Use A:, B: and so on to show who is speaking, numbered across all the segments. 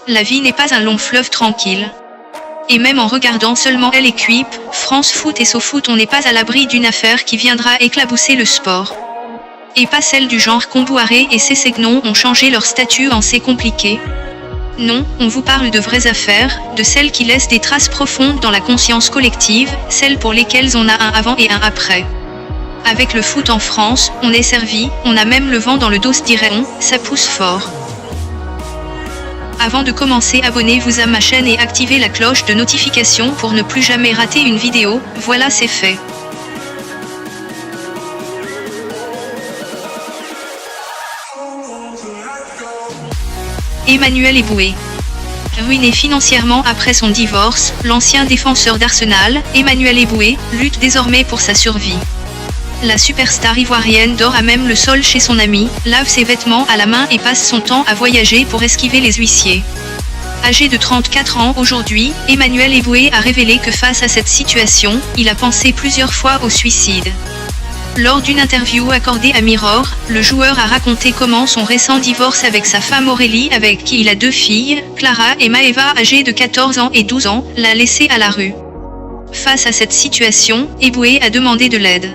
A: La vie n'est pas un long fleuve tranquille. Et même en regardant seulement L'équipe, France Foot et SoFoot, on n'est pas à l'abri d'une affaire qui viendra éclabousser le sport. Et pas celle du genre Kombouaré et Sessegnon ont changé leur statut en c'est compliqué. Non, on vous parle de vraies affaires, de celles qui laissent des traces profondes dans la conscience collective, celles pour lesquelles on a un avant et un après. Avec le foot en France, on est servi, on a même le vent dans le dos dirait-on, ça pousse fort. Avant de commencer, abonnez-vous à ma chaîne et activez la cloche de notification pour ne plus jamais rater une vidéo, voilà c'est fait. Emmanuel Eboué. Ruiné financièrement après son divorce, l'ancien défenseur d'Arsenal, Emmanuel Eboué, lutte désormais pour sa survie. La superstar ivoirienne dort à même le sol chez son ami, lave ses vêtements à la main et passe son temps à voyager pour esquiver les huissiers. Âgé de 34 ans aujourd'hui, Emmanuel Eboué a révélé que face à cette situation, il a pensé plusieurs fois au suicide. Lors d'une interview accordée à Mirror, le joueur a raconté comment son récent divorce avec sa femme Aurélie, avec qui il a 2 filles, Clara et Maëva âgées de 14 ans et 12 ans, l'a laissé à la rue. Face à cette situation, Eboué a demandé de l'aide.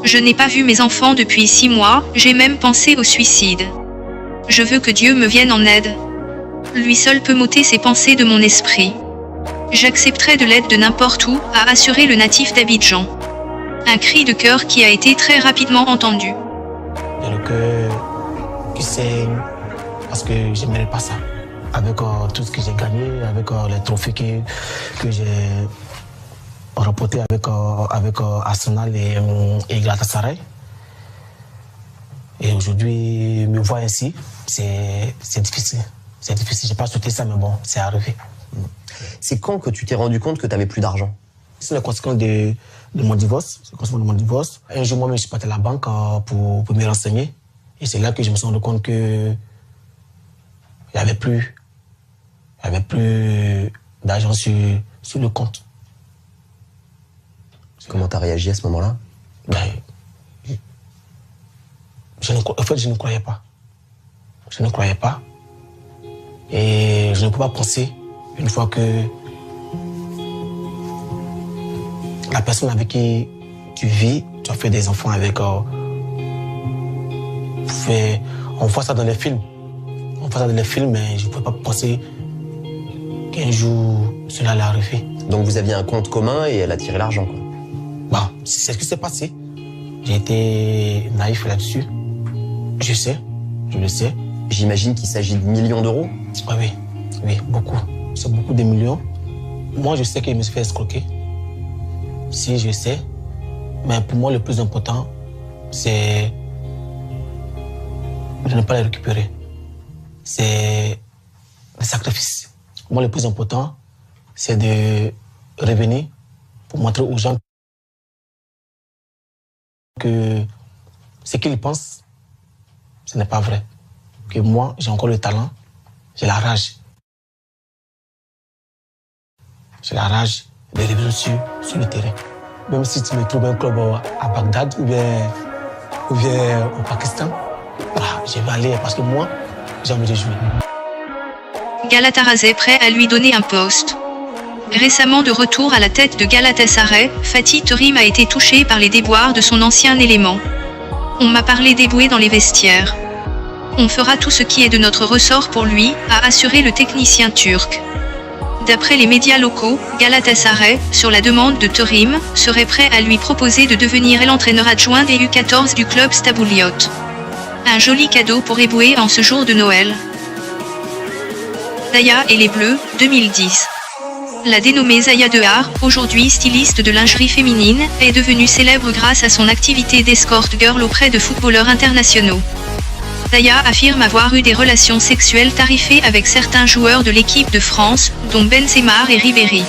A: Je n'ai pas vu mes enfants depuis 6 mois, j'ai même pensé au suicide. Je veux que Dieu me vienne en aide. Lui seul peut m'ôter ces pensées de mon esprit. J'accepterai de l'aide de n'importe où, a assuré le natif d'Abidjan. Un cri de cœur qui a été très rapidement entendu.
B: J'ai le cœur qui saigne parce que je ne mérite pas ça. Avec tout ce que j'ai gagné, avec les trophées que j'ai remportés avec Arsenal et Galatasaray. Et aujourd'hui, me voir ainsi, c'est difficile. C'est difficile, je n'ai pas souhaité ça, mais bon, c'est arrivé.
C: C'est quand que tu t'es rendu compte que tu n'avais plus d'argent?
B: C'est la conséquence de mon divorce. Un jour, moi-même, je suis parti à la banque pour me renseigner. Et c'est là que je me suis rendu compte que il n'y avait plus d'argent sur le compte.
C: Comment tu as réagi à ce moment-là?
B: En fait, je ne croyais pas. Je ne croyais pas. Et je ne peux pas penser, une fois que la personne avec qui tu vis, tu as fait des enfants avec... on voit ça dans les films. Mais je ne peux pas penser qu'un jour, cela allait arriver.
C: Donc vous aviez un compte commun et elle a tiré l'argent, quoi.
B: Bon, c'est ce qui s'est passé. J'ai été naïf là-dessus. Je le sais.
C: J'imagine qu'il s'agit de millions d'euros.
B: Oui, beaucoup. C'est beaucoup de millions. Moi, je sais qu'il me suis fait escroquer. Si, je sais. Mais pour moi, le plus important, c'est de ne pas les récupérer. C'est le sacrifice. Pour moi, le plus important, c'est de revenir pour montrer aux gens que ce qu'ils pensent, ce n'est pas vrai. Que moi, j'ai encore le talent, j'ai la rage. J'ai la rage de revenir sur le terrain. Même si tu me trouves un club à Bagdad ou bien au Pakistan, je vais aller parce que moi, j'ai envie de jouer.
A: Galatasaray prêt à lui donner un poste. Récemment de retour à la tête de Galatasaray, Fatih Terim a été touché par les déboires de son ancien élément. On m'a parlé d'Eboué dans les vestiaires. On fera tout ce qui est de notre ressort pour lui, a assuré le technicien turc. D'après les médias locaux, Galatasaray, sur la demande de Terim, serait prêt à lui proposer de devenir l'entraîneur adjoint des U14 du club Stabouliot. Un joli cadeau pour Eboué en ce jour de Noël. Zaya et les Bleus, 2010. La dénommée Zaya Dehar, aujourd'hui styliste de lingerie féminine, est devenue célèbre grâce à son activité d'escort girl auprès de footballeurs internationaux. Zaya affirme avoir eu des relations sexuelles tarifées avec certains joueurs de l'équipe de France, dont Benzema et Ribéry.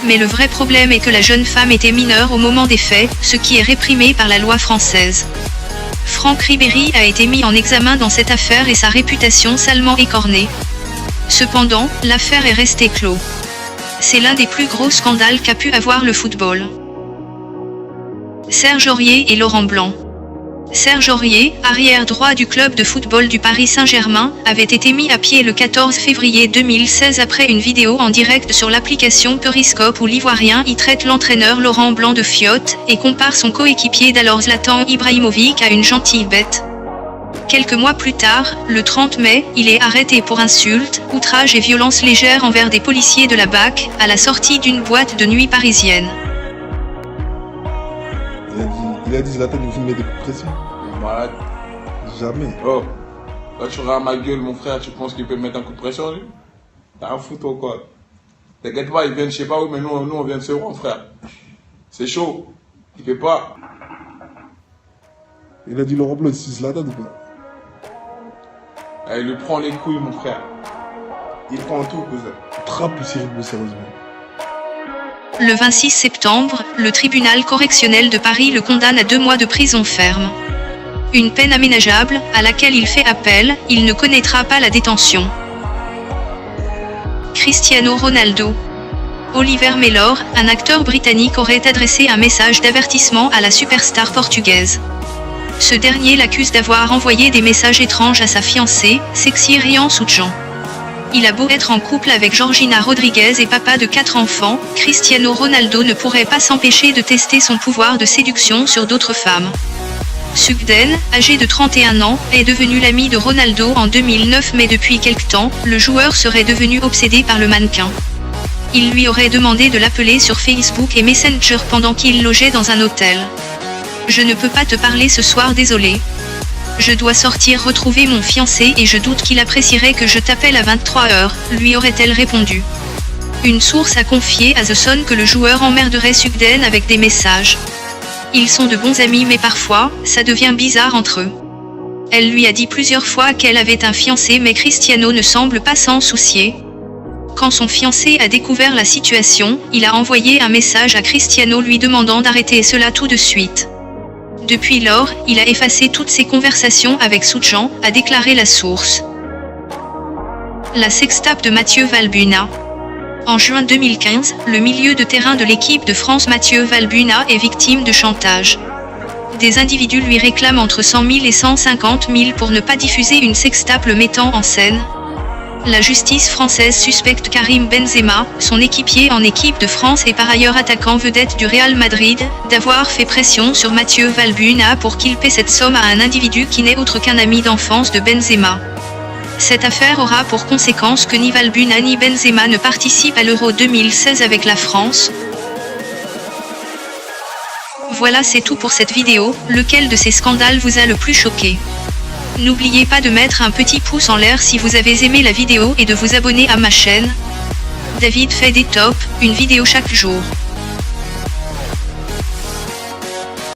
A: Mais le vrai problème est que la jeune femme était mineure au moment des faits, ce qui est réprimé par la loi française. Franck Ribéry a été mis en examen dans cette affaire et sa réputation salement écornée. Cependant, l'affaire est restée clos. C'est l'un des plus gros scandales qu'a pu avoir le football. Serge Aurier et Laurent Blanc. Serge Aurier, arrière droit du club de football du Paris Saint-Germain, avait été mis à pied le 14 février 2016 après une vidéo en direct sur l'application Periscope où l'Ivoirien y traite l'entraîneur Laurent Blanc de fiotte et compare son coéquipier d'alors Zlatan Ibrahimovic à une gentille bête. Quelques mois plus tard, le 30 mai, il est arrêté pour insultes, outrages et violences légères envers des policiers de la BAC, à la sortie d'une boîte de nuit parisienne.
D: Il a dit Zlatan, il vous met des coups de pression.
E: Il est malade.
D: Jamais.
E: Oh, quand tu regardes ma gueule, mon frère, tu penses qu'il peut me mettre un coup de pression, lui? T'as un fou, toi, quoi? T'inquiète pas, ils viennent je sais pas où, mais nous on vient de Sevran, frère. C'est chaud. Il fait pas.
D: Il a dit Laurent Blanc, c'est Zlatan ou pas?
E: Il lui prend les couilles, mon frère. Il prend tout, cousin.
D: Trappe ou Cyril, sérieusement.
A: Le 26 septembre, le tribunal correctionnel de Paris le condamne à 2 mois de prison ferme. Une peine aménageable, à laquelle il fait appel, il ne connaîtra pas la détention. Cristiano Ronaldo. Oliver Mellor, un acteur britannique, aurait adressé un message d'avertissement à la superstar portugaise. Ce dernier l'accuse d'avoir envoyé des messages étranges à sa fiancée, Sexy Ryan Soutjan. Il a beau être en couple avec Georgina Rodriguez et papa de 4 enfants, Cristiano Ronaldo ne pourrait pas s'empêcher de tester son pouvoir de séduction sur d'autres femmes. Sugden, âgé de 31 ans, est devenu l'ami de Ronaldo en 2009, mais depuis quelque temps, le joueur serait devenu obsédé par le mannequin. Il lui aurait demandé de l'appeler sur Facebook et Messenger pendant qu'il logeait dans un hôtel. « Je ne peux pas te parler ce soir, désolé. Je dois sortir retrouver mon fiancé et je doute qu'il apprécierait que je t'appelle à 23h, lui aurait-elle répondu. Une source a confié à The Sun que le joueur emmerderait Sugden avec des messages. Ils sont de bons amis mais parfois, ça devient bizarre entre eux. Elle lui a dit plusieurs fois qu'elle avait un fiancé mais Cristiano ne semble pas s'en soucier. Quand son fiancé a découvert la situation, il a envoyé un message à Cristiano lui demandant d'arrêter cela tout de suite. Depuis lors, il a effacé toutes ses conversations avec Soutjan, a déclaré la source. La sextape de Mathieu Valbuena. En juin 2015, le milieu de terrain de l'équipe de France Mathieu Valbuena est victime de chantage. Des individus lui réclament entre 100 000 et 150 000 pour ne pas diffuser une sextape le mettant en scène. La justice française suspecte Karim Benzema, son équipier en équipe de France et par ailleurs attaquant vedette du Real Madrid, d'avoir fait pression sur Mathieu Valbuena pour qu'il paie cette somme à un individu qui n'est autre qu'un ami d'enfance de Benzema. Cette affaire aura pour conséquence que ni Valbuena ni Benzema ne participent à l'Euro 2016 avec la France. Voilà, c'est tout pour cette vidéo. Lequel de ces scandales vous a le plus choqué ? N'oubliez pas de mettre un petit pouce en l'air si vous avez aimé la vidéo et de vous abonner à ma chaîne. David fait des tops, une vidéo chaque jour.